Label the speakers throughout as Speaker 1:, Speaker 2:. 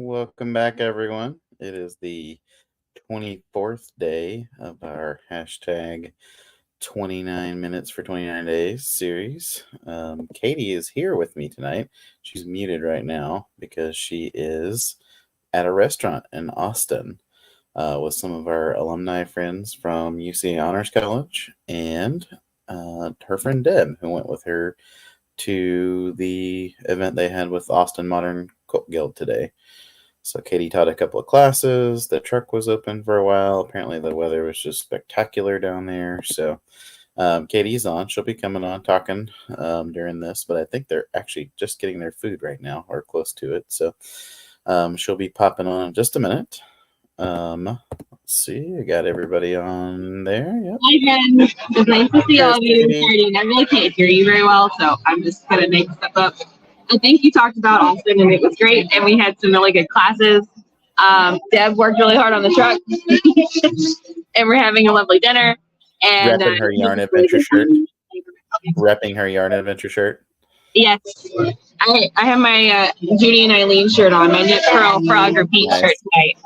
Speaker 1: Welcome back, everyone. It is the 24th day of our hashtag 29 minutes for 29 days series. Katy is here with me tonight. She's muted right now because she is at a restaurant in Austin with some of our alumni friends from UCA Honors College and her friend Deb, who went with her to the event they had with Austin Modern Cook Guild today. So Katy taught a couple of classes. The truck was open for a while. Apparently the weather was just spectacular down there. So Katy's on. She'll be coming on talking during this, but I think they're actually just getting their food right now or close to it. So she'll be popping on in just a minute. Let's see. I got everybody on there. Yep.
Speaker 2: Hi, Jen. It's nice to see all of you. I really can't hear you very well, so I'm just going to make stuff up. I think you talked about Austin, and it was great, and we had some really good classes. Deb worked really hard on the truck, and we're having a lovely dinner. And
Speaker 1: repping her yarn adventure shirt. Repping her yarn adventure shirt.
Speaker 2: Yes, I have my Judy and Eileen shirt on, my knit pearl frog repeat shirt tonight.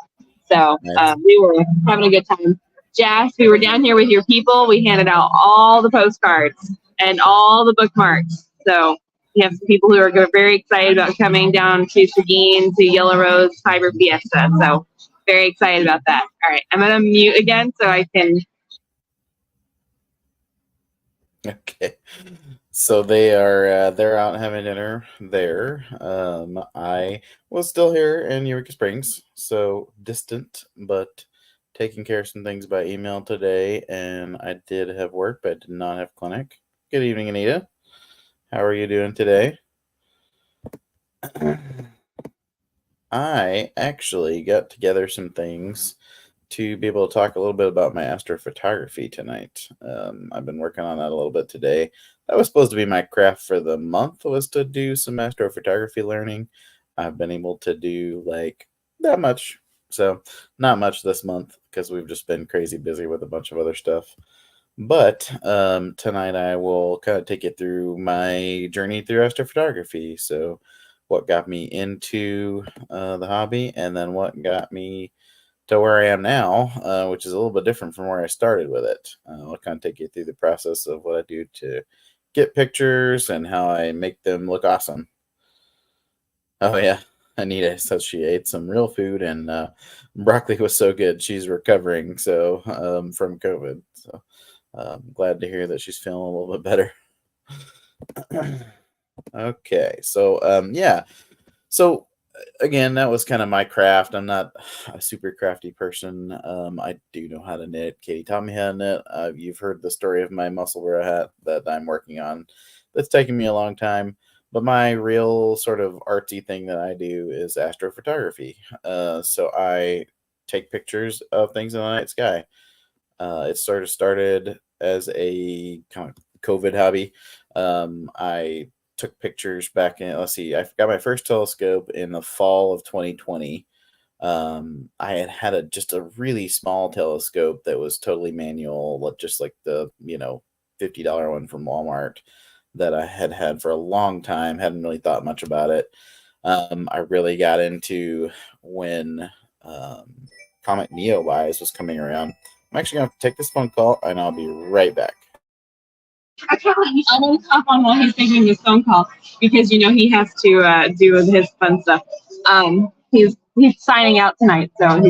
Speaker 2: So we were having a good time. Jess, we were down here with your people. We handed out all the postcards and all the bookmarks. So we have some people who are very excited about coming down to Seguin, to Yellow Rose Fiber Fiesta. So very excited about that. All right, I'm going to mute again so I can.
Speaker 1: Okay. So they're out having dinner there. I was still here in Eureka Springs, so distant, but taking care of some things by email today, and I did have work, but I did not have clinic. Good evening, Anita. How are you doing today? I actually got together some things to be able to talk a little bit about my astrophotography tonight. I've been working on that a little bit today. That was supposed to be my craft for the month, was to do some astrophotography learning. I've been able to do like that much. So not much this month because we've just been crazy busy with a bunch of other stuff. But tonight I will kind of take you through my journey through astrophotography. So what got me into the hobby, and then what got me to where I am now, which is a little bit different from where I started with it. I'll kind of take you through the process of what I do to get pictures and how I make them look awesome. Oh yeah, Anita says she ate some real food, and broccoli was so good. She's recovering from COVID. So I'm glad to hear that she's feeling a little bit better. Okay, so yeah. So again, that was kind of my craft. I'm not a super crafty person. I do know how to knit. Katy taught me how to knit. You've heard the story of my muscle hat that I'm working on. That's taken me a long time. But my real sort of artsy thing that I do is astrophotography. So I take pictures of things in the night sky. It sort of started as a kind of COVID hobby. I took pictures back in, let's see, I got my first telescope in the fall of 2020. I had just a really small telescope that was totally manual, just like the, $50 one from Walmart that I had for a long time. Hadn't really thought much about it. I really got into when Comet Neowise was coming around. I'm actually going to take this phone call, and I'll be right back.
Speaker 2: I'm going to hop on while he's taking his phone call because he has to do his fun stuff. He's signing out tonight, so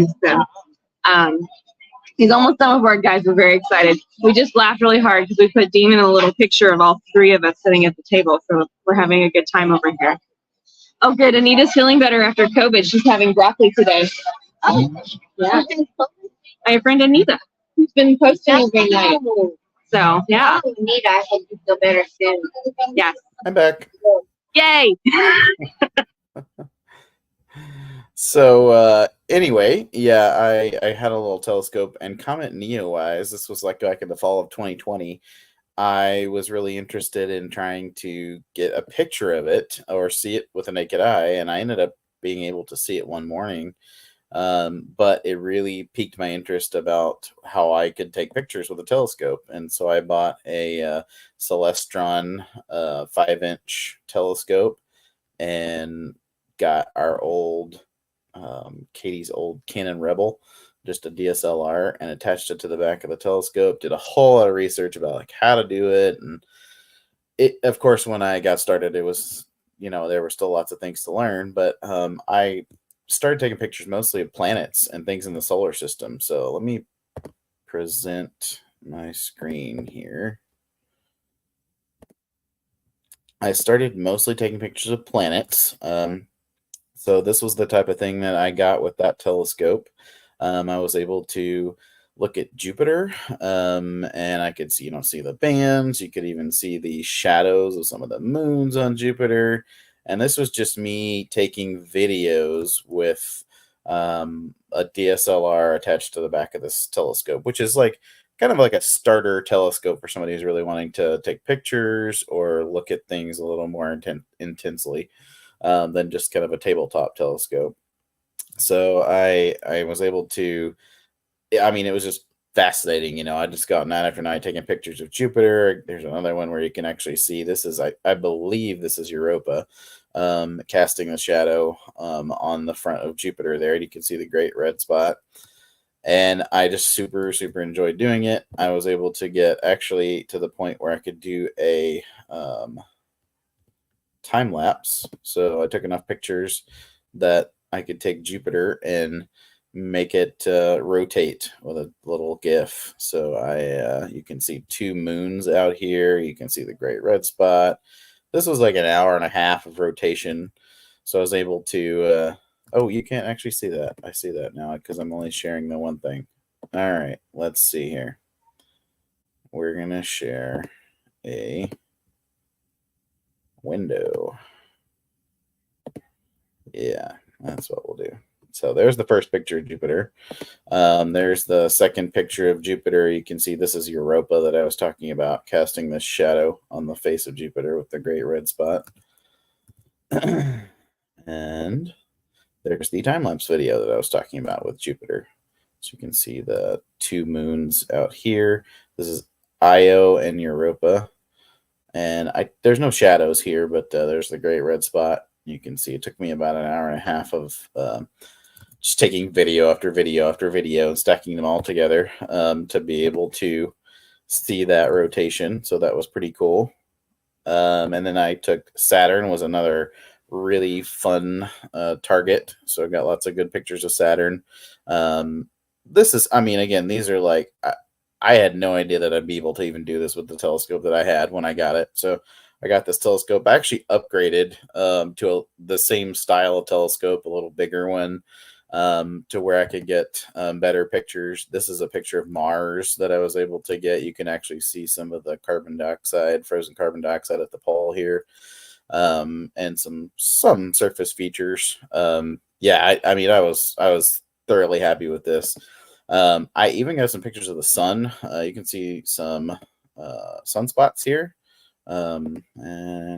Speaker 2: he's almost done with work, guys. We're very excited. We just laughed really hard because we put Dean in a little picture of all three of us sitting at the table, so we're having a good time over here. Oh, good. Anita's feeling better after COVID. She's having broccoli today. Oh, yeah. My friend Anita, who's been posting every night. So, yeah.
Speaker 3: Anita, I hope you feel better soon.
Speaker 2: Yes.
Speaker 1: I'm back.
Speaker 2: Yay!
Speaker 1: So, anyway, yeah, I had a little telescope, and Comet Neowise, this was like in the fall of 2020. I was really interested in trying to get a picture of it or see it with a naked eye, and I ended up being able to see it one morning. But it really piqued my interest about how I could take pictures with a telescope. And so I bought a Celestron 5-inch telescope and got our old Katy's old Canon Rebel, just a DSLR, and attached it to the back of the telescope. Did a whole lot of research about like how to do it, and it. Of course, when I got started, it was there were still lots of things to learn, but I started taking pictures mostly of planets and things in the solar system. So let me present my screen here. I started mostly taking pictures of planets. So this was the type of thing that I got with that telescope. I was able to look at Jupiter, and I could see the bands. You could even see the shadows of some of the moons on Jupiter. And this was just me taking videos with a DSLR attached to the back of this telescope, which is like kind of like a starter telescope for somebody who's really wanting to take pictures or look at things a little more intensely than just kind of a tabletop telescope. So I was able to, I mean, it was just fascinating. I just got night after night taking pictures of Jupiter. There's another one where you can actually see, this is, I believe this is Europa, casting the shadow on the front of Jupiter there. And you can see the great red spot. And I just super, super enjoyed doing it. I was able to get actually to the point where I could do a time lapse. So I took enough pictures that I could take Jupiter and make it rotate with a little GIF. So you can see two moons out here. You can see the great red spot. This was like an hour and a half of rotation. So I was able to oh, you can't actually see that. I see that now because I'm only sharing the one thing. All right, let's see here. We're going to share a window. Yeah, that's what we'll do. So there's the first picture of Jupiter. There's the second picture of Jupiter. You can see this is Europa that I was talking about, casting this shadow on the face of Jupiter with the great red spot. And there's the time-lapse video that I was talking about with Jupiter. So you can see the two moons out here. This is Io and Europa. And there's no shadows here, but there's the great red spot. You can see it took me about an hour and a half of just taking video after video after video and stacking them all together to be able to see that rotation. So that was pretty cool. And then I took Saturn, was another really fun target. So I got lots of good pictures of Saturn. This is, I mean, again, these are like, I had no idea that I'd be able to even do this with the telescope that I had when I got it. So I got this telescope. I actually upgraded to the same style of telescope, a little bigger one, to where I could get better pictures. This is a picture of Mars that I was able to get. You can actually see some of the carbon dioxide, frozen carbon dioxide at the pole here, and some surface features. Yeah, I mean, I was thoroughly happy with this. I even got some pictures of the sun. You can see some sunspots here. And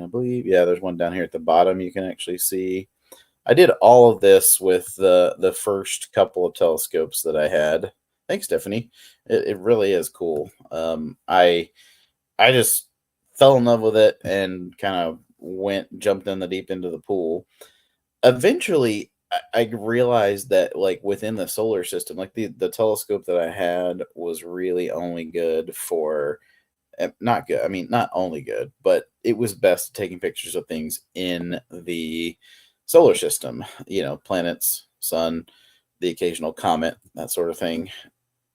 Speaker 1: I believe, yeah, there's one down here at the bottom you can actually see. I did all of this with the first couple of telescopes that I had. Thanks, Stephanie. It really is cool. I just fell in love with it and kind of jumped in the deep into the pool. Eventually, I realized that like within the solar system, like the telescope that I had was really only good for not good. I mean, not only good, but it was best at taking pictures of things in the solar system, planets, sun, the occasional comet, that sort of thing.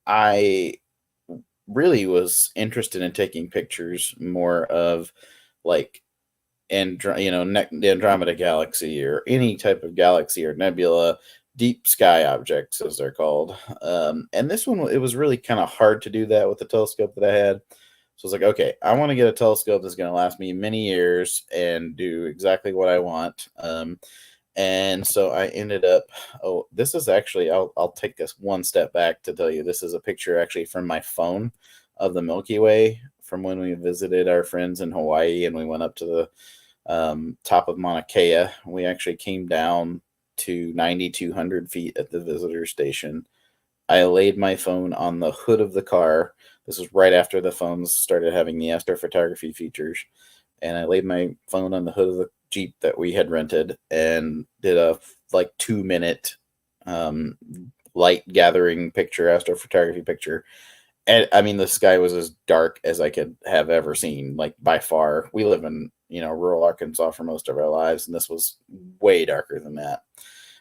Speaker 1: I really was interested in taking pictures more of like the Andromeda galaxy or any type of galaxy or nebula, deep sky objects as they're called. And this one, it was really kind of hard to do that with the telescope that I had. So I was like, okay, I want to get a telescope that's going to last me many years and do exactly what I want. And so I ended up, this is actually, I'll take this one step back to tell you, this is a picture actually from my phone of the Milky Way from when we visited our friends in Hawaii and we went up to the top of Mauna Kea. We actually came down to 9,200 feet at the visitor station. I laid my phone on the hood of the car. This was right after the phones started having the astrophotography features. And I laid my phone on the hood of the Jeep that we had rented and did a 2-minute light gathering picture, astrophotography picture. And I mean, the sky was as dark as I could have ever seen, like by far. We live in, rural Arkansas for most of our lives, and this was way darker than that.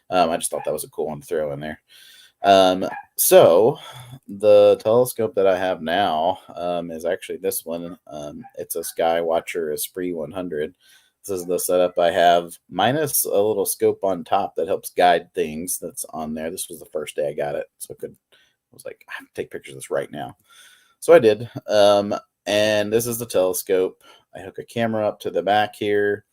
Speaker 1: I just thought that was a cool one to throw in there. So the telescope that I have now is actually this one. It's a Skywatcher Esprit 100. This is the setup I have, minus a little scope on top that helps guide things that's on there. This was the first day I got it, so I was like, I have to take pictures of this right now. So I did. And this is the telescope. I hook a camera up to the back here.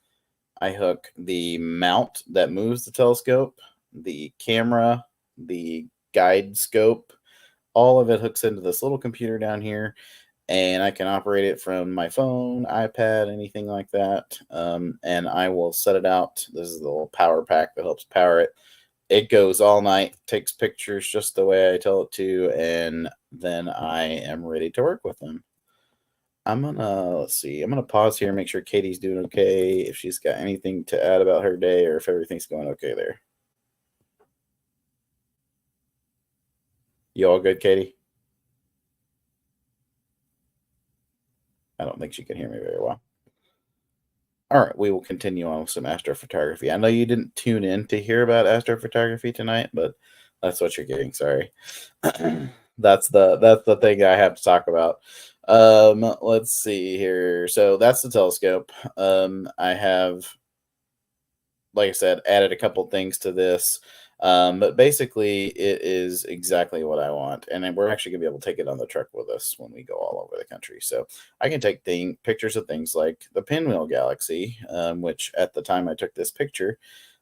Speaker 1: I hook the mount that moves the telescope, the camera, the guide scope. All of it hooks into this little computer down here, and I can operate it from my phone, iPad, anything like that. And I will set it out. This is the little power pack that helps power it. It goes all night, takes pictures just the way I tell it to, and then I am ready to work with them. Let's see. I'm gonna pause here and make sure Katie's doing okay, if she's got anything to add about her day or if everything's going okay there. You all good, Katie? I don't think she can hear me very well. All right, we will continue on with some astrophotography. I know you didn't tune in to hear about astrophotography tonight, but that's what you're getting. Sorry. That's the thing I have to talk about. Let's see here. So that's the telescope. I have, like I said, added a couple things to this. But basically, it is exactly what I want. And then we're actually going to be able to take it on the truck with us when we go all over the country. So I can take pictures of things like the Pinwheel Galaxy, which at the time I took this picture,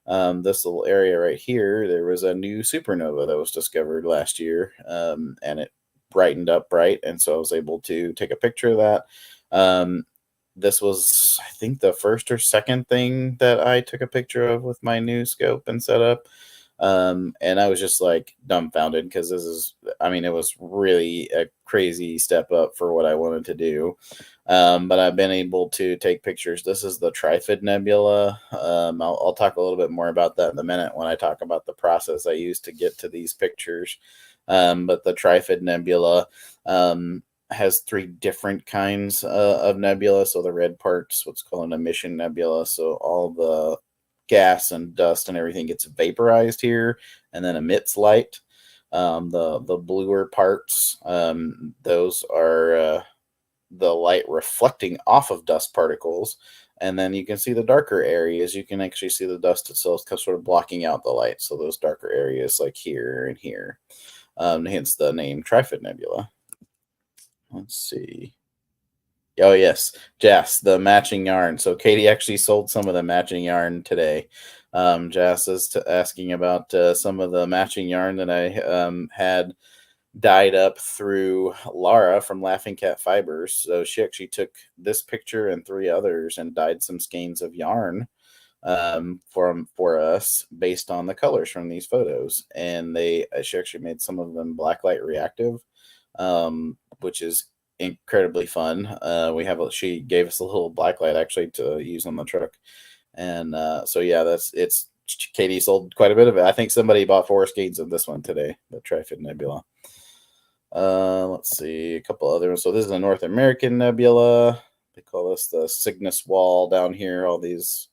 Speaker 1: this little area right here, there was a new supernova that was discovered last year, and it brightened up bright. And so I was able to take a picture of that. This was, I think, the first or second thing that I took a picture of with my new scope and setup. And I was just like dumbfounded because it was really a crazy step up for what I wanted to do. But I've been able to take pictures. This is the Trifid Nebula. I'll talk a little bit more about that in a minute when I talk about the process I used to get to these pictures. But the Trifid Nebula has 3 different kinds of nebula. So the red part's what's called an emission nebula. So all the gas and dust and everything gets vaporized here and then emits light. The bluer parts, those are the light reflecting off of dust particles. And then you can see the darker areas. You can actually see the dust itself sort of blocking out the light. So those darker areas like here and here, hence the name Trifid Nebula. Let's see. Oh, yes. Jas, the matching yarn. So Katie actually sold some of the matching yarn today. Jas is asking about some of the matching yarn that I had dyed up through Laura from Laughing Cat Fibers. So she actually took this picture and 3 others and dyed some skeins of yarn for us based on the colors from these photos. And she actually made some of them blacklight reactive, which is incredibly fun. She gave us a little blacklight actually to use on the truck. And so yeah, Katie sold quite a bit of it. I think somebody bought 4 skeins of this one today, the Trifid Nebula. Let's see, a couple other ones. So this is a North American nebula. They call this the Cygnus Wall down here. All these,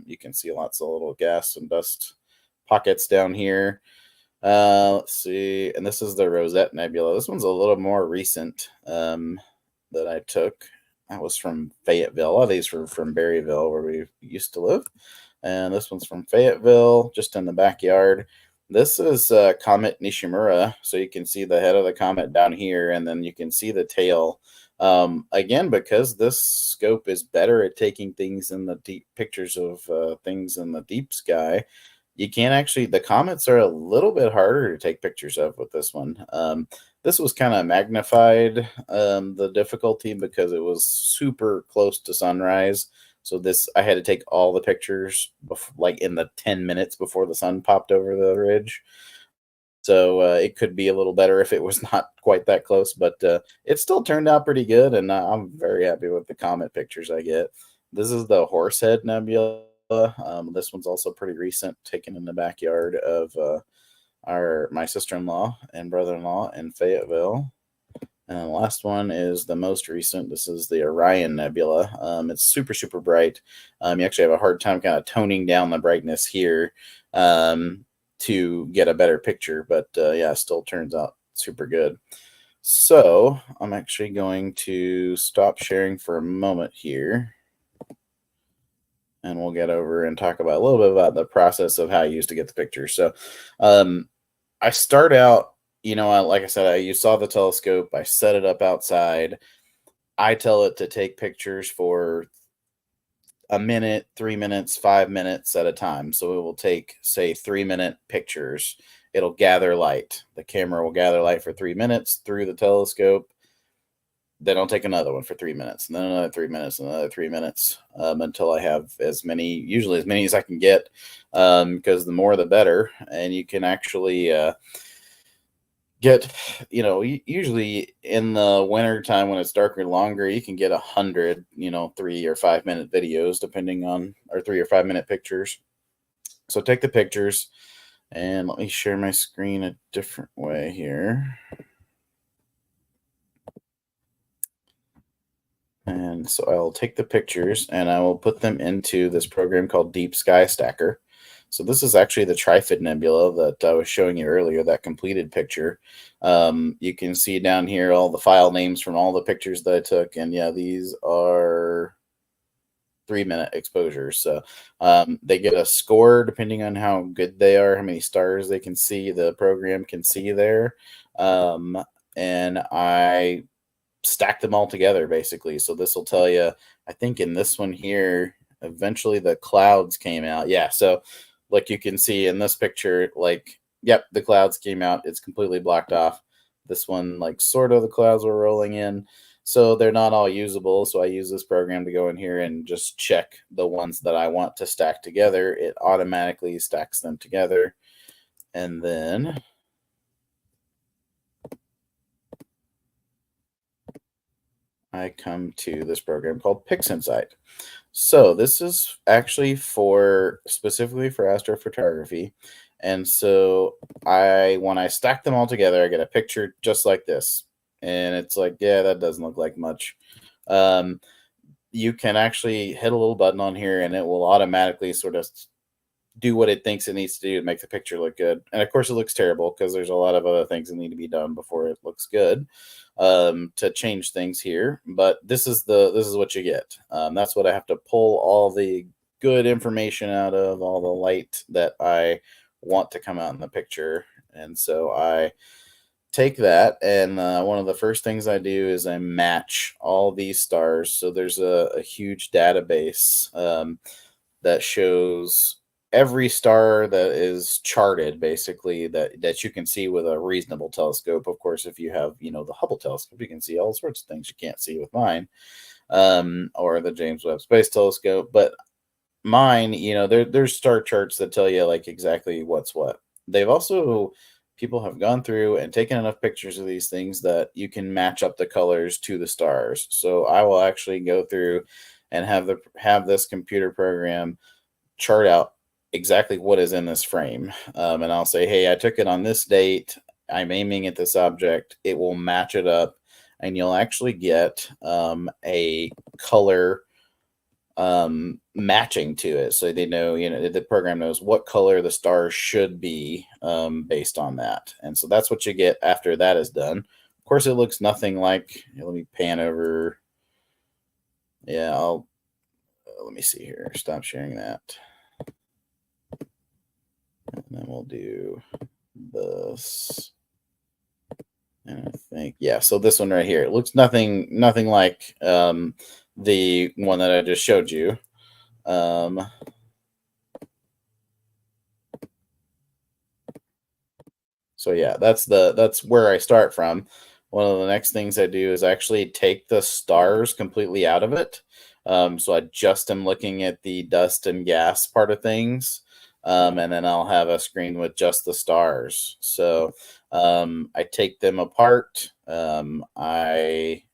Speaker 1: you can see lots of little gas and dust pockets down here. Let's see, and this is the Rosette Nebula. This one's a little more recent that I took. That was from Fayetteville. A lot of these were from Berryville, where we used to live. And this one's from Fayetteville, just in the backyard. This is Comet Nishimura, so you can see the head of the comet down here, and then you can see the tail. Again, because this scope is better at taking things in the deep pictures of things in the deep sky, you can't actually, the comets are a little bit harder to take pictures of with this one. This was kind of magnified, the difficulty, because it was super close to sunrise. So I had to take all the pictures like in the 10 minutes before the sun popped over the ridge. So it could be a little better if it was not quite that close, but it still turned out pretty good, and I'm very happy with the comet pictures I get. This is the Horsehead Nebula. This one's also pretty recent, taken in the backyard of my sister-in-law and brother-in-law in Fayetteville. And the last one is the most recent. This is the Orion Nebula. It's super, super bright. You actually have a hard time kind of toning down the brightness here to get a better picture. But yeah, still turns out super good. So I'm actually going to stop sharing for a moment here. And we'll get over and talk about a little bit about the process of how I used to get the pictures. So I start out, like I said, you saw the telescope. I set it up outside. I tell it to take pictures for a minute, 3 minutes, 5 minutes at a time. So it will take, say, 3-minute pictures. It'll gather light. The camera will gather light for 3 minutes through the telescope. Then I'll take another one for 3 minutes, and then another 3 minutes, and another 3 minutes until I have usually as many as I can get, because the more the better. And you can actually get, usually in the winter time when it's darker and longer, you can get 100, 3 or 5 minute videos, or 3 or 5 minute pictures. So take the pictures, and let me share my screen a different way here. And so I'll take the pictures and I will put them into this program called Deep Sky Stacker. So this is actually the Trifid Nebula that I was showing you earlier, that completed picture. You can see down here all the file names from all the pictures that I took. And yeah, these are 3-minute exposures. So they get a score depending on how good they are, how many stars they can see, the program can see there. And I stack them all together basically. So this will tell you, I think in this one here, eventually the clouds came out. Yeah. So like you can see in this picture, like, yep, the clouds came out. It's completely blocked off. This one, like sort of the clouds were rolling in. So they're not all usable. So I use this program to go in here and just check the ones that I want to stack together. It automatically stacks them together. And then I come to this program called PixInsight. So this is actually specifically for astrophotography. And so when I stack them all together, I get a picture just like this. And it's like, yeah, that doesn't look like much. You can actually hit a little button on here and it will automatically sort of do what it thinks it needs to do to make the picture look good. And of course it looks terrible because there's a lot of other things that need to be done before it looks good, to change things here. But this is what you get. That's what I have to pull all the good information out of, all the light that I want to come out in the picture. And so I take that, and one of the first things I do is I match all these stars. So there's a huge database that shows every star that is charted, basically, that you can see with a reasonable telescope. Of course, if you have, the Hubble telescope, you can see all sorts of things you can't see with mine, or the James Webb Space Telescope. But mine, there's star charts that tell you like exactly what's what. People have gone through and taken enough pictures of these things that you can match up the colors to the stars. So I will actually go through and have this computer program chart out exactly what is in this frame. And I'll say, hey, I took it on this date. I'm aiming at this object. It will match it up, and you'll actually get a color matching to it. So they know, the program knows what color the stars should be based on that. And so that's what you get after that is done. Of course, it looks nothing like, let me pan over. Yeah, let me see here. Stop sharing that. And then we'll do this. And I think, yeah, so this one right here, it looks nothing like the one that I just showed you. So yeah, that's where I start from. One of the next things I do is actually take the stars completely out of it. So I just am looking at the dust and gas part of things. And then I'll have a screen with just the stars. So I take them apart. I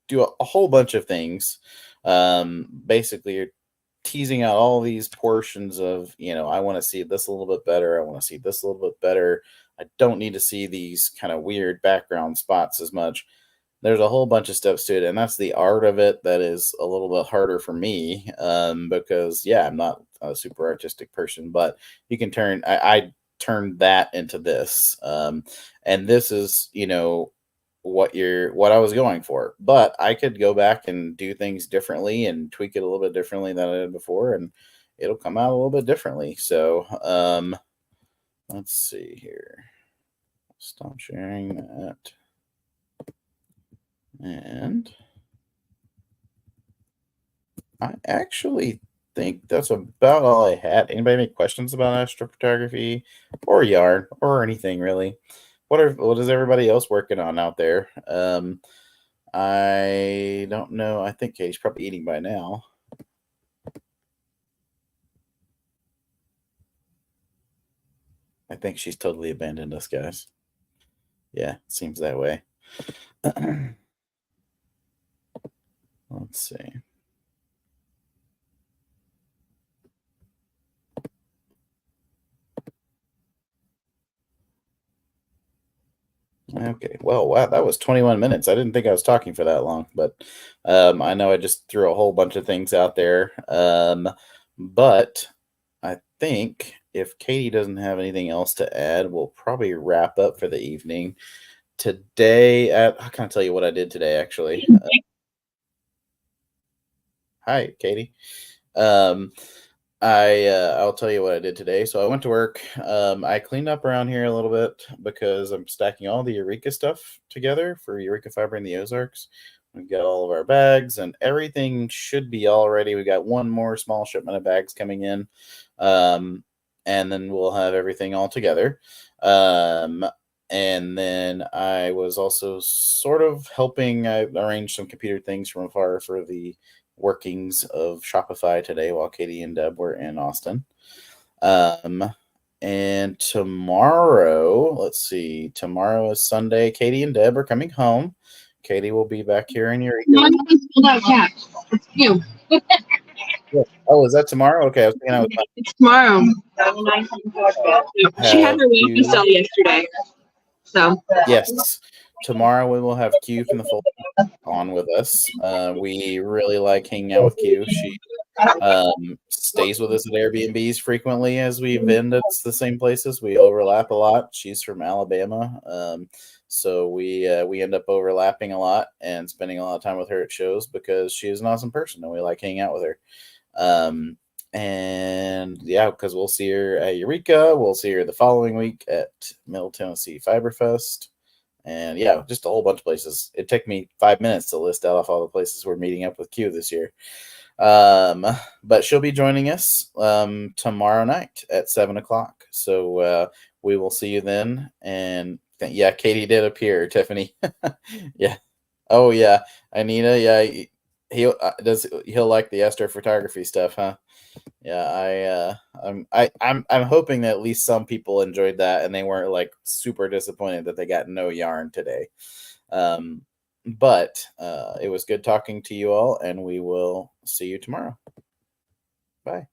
Speaker 1: do a whole bunch of things. Basically, you're teasing out all these portions of, I want to see this a little bit better. I want to see this a little bit better. I don't need to see these kind of weird background spots as much. There's a whole bunch of steps to it, and that's the art of it that is a little bit harder for me, because yeah, I'm not a super artistic person, but you can turn I turned that into this, and this is what I was going for, but I could go back and do things differently and tweak it a little bit differently than I did before, and it'll come out a little bit differently. So let's see here. Stop sharing that. And I actually think that's about all I had. Anybody have any questions about astrophotography or yarn or anything really? What is everybody else working on out there? I don't know. I think Katie's probably eating by now. I think she's totally abandoned us, guys. Yeah, it seems that way. Let's see. Okay, well, wow, that was 21 minutes. I didn't think I was talking for that long, but I know I just threw a whole bunch of things out there. But I think if Katie doesn't have anything else to add, we'll probably wrap up for the evening. Today, I can't tell you what I did today, actually. Hi, Katie. I'll tell you what I did today. So I went to work. I cleaned up around here a little bit because I'm stacking all the Eureka stuff together for Eureka Fiber in the Ozarks. We've got all of our bags and everything should be all ready. We got one more small shipment of bags coming in. And then we'll have everything all together. And then I was also sort of helping. I arranged some computer things from afar for the workings of Shopify today while Katie and Deb were in Austin. And tomorrow, let's see, tomorrow is Sunday. Katie and Deb are coming home. Katie will be back here in Eureka.
Speaker 2: It's you.
Speaker 1: Oh, is that tomorrow? Okay, I was thinking
Speaker 2: it's tomorrow. She had her welcome cell yesterday. So
Speaker 1: yes, tomorrow we will have Q from the Full on with us. We really like hanging out with Q. She stays with us at Airbnbs frequently as we vend at the same places. We overlap a lot. She's from Alabama, so we end up overlapping a lot and spending a lot of time with her at shows because she is an awesome person and we like hanging out with her. And yeah, because we'll see her at Eureka. We'll see her the following week at Middle Tennessee Fiber Fest. And yeah, just a whole bunch of places. It took me 5 minutes to list out off all the places we're meeting up with Q this year. But she'll be joining us tomorrow night at 7:00. So we will see you then. And yeah, Katie did appear, Tiffany. Yeah. Oh yeah, Anita. Yeah, he'll like the astrophotography stuff, huh? Yeah, I'm hoping that at least some people enjoyed that and they weren't like super disappointed that they got no yarn today. But it was good talking to you all, and we will see you tomorrow. Bye.